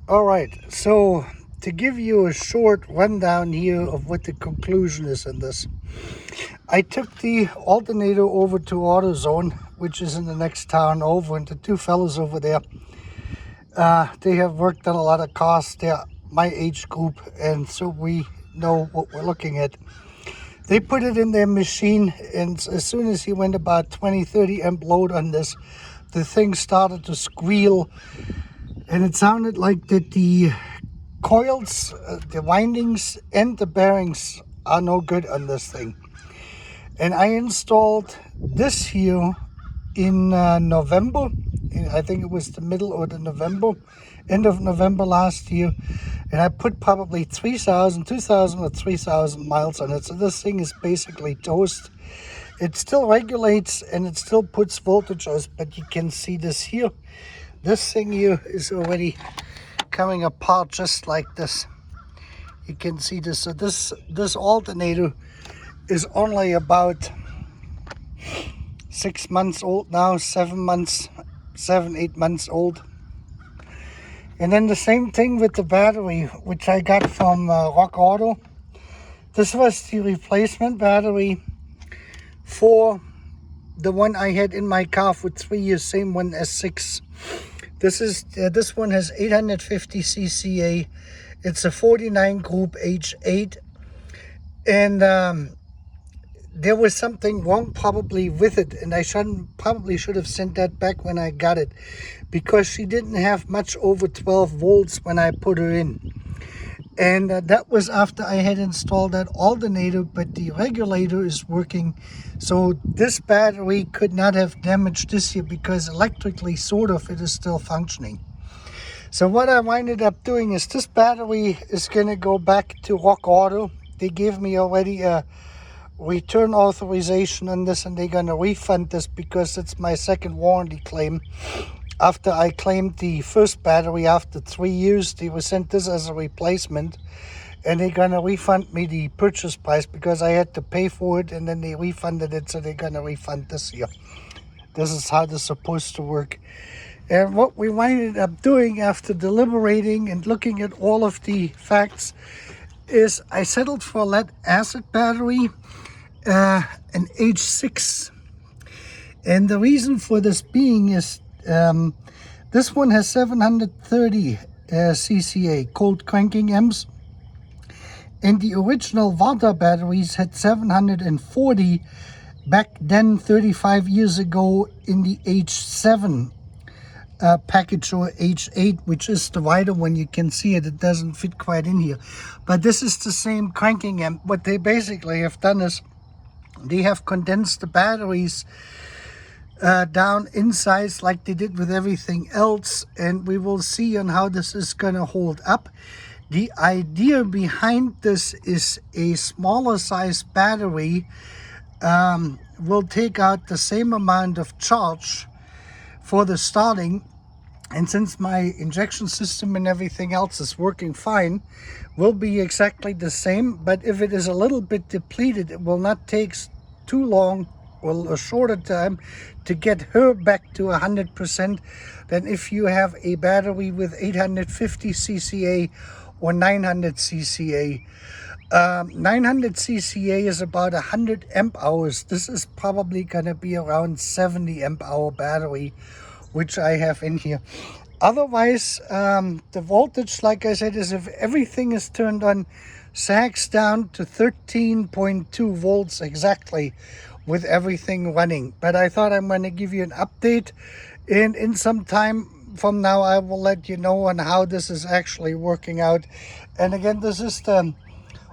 All right, so to give you a short rundown here of what the conclusion is in this, I took the alternator over to AutoZone, which is in the next town over, and the two fellows over there, they have worked on a lot of cars. They're my age group, and so we know what we're looking at. They put it in their machine, and as soon as he went about 20-30 amp load on this, the thing started to squeal, and it sounded like that the coils, the windings and the bearings are no good on this thing. And I installed this here in November. I think it was the middle or the November, end of November last year. And I put probably 2,000 or 3,000 miles on it. So this thing is basically toast. It still regulates and it still puts voltages, but you can see this here. This thing here is already coming apart just like this. You can see this. So this alternator is only about 6 months old now, 7 months, 8 months old. And then the same thing with the battery, which I got from Rock Auto. This was the replacement battery for the one I had in my car for 3 years, same one as 6. This one has 850 cca. It's a 49 group H8, and there was something wrong probably with it, and I probably should have sent that back when I got it, because she didn't have much over 12 volts when I put her in. And that was after I had installed that alternator, but the regulator is working. So this battery could not have damaged this here, because electrically sort of it is still functioning. So what I ended up doing is this battery is going to go back to Rock Auto. They gave me already a return authorization on this, and they're going to refund this because it's my second warranty claim. After I claimed the first battery after 3 years, they were sent this as a replacement, and they're going to refund me the purchase price because I had to pay for it, and then they refunded it, so they're going to refund this here. This is how this is supposed to work. And what we ended up doing after deliberating and looking at all of the facts is I settled for a lead acid battery, an H6. And the reason for this being is this one has 730 cca cold cranking amps, and the original Varta batteries had 740 back then 35 years ago in the H7 package, or H8, which is the wider one. You can see it doesn't fit quite in here, but this is the same cranking amp. What they basically have done is they have condensed the batteries down in size like they did with everything else, and we will see on how this is going to hold up. The idea behind this is a smaller size battery will take out the same amount of charge for the starting, and since my injection system and everything else is working fine, will be exactly the same. But if it is a little bit depleted, it will not take too long or a shorter time to get her back to 100% than if you have a battery with 850 cca or 900 cca. 900 cca is about 100 amp hours. This is probably going to be around 70 amp hour battery, which I have in here. Otherwise, the voltage, like I said, is if everything is turned on, sags down to 13.2 volts exactly with everything running. But I thought I'm going to give you an update, and in some time from now I will let you know on how this is actually working out. And again, this is the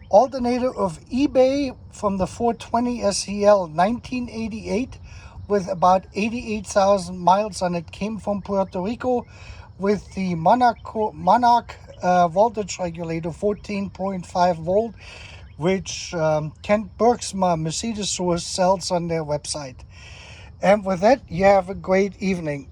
alternator of eBay from the 420 SEL 1988 with about 88,000 miles on it. Came from Puerto Rico with the Monarch voltage regulator, 14.5 volt, which Kent Bergsma Mercedes Source sells on their website. And with that, you have a great evening.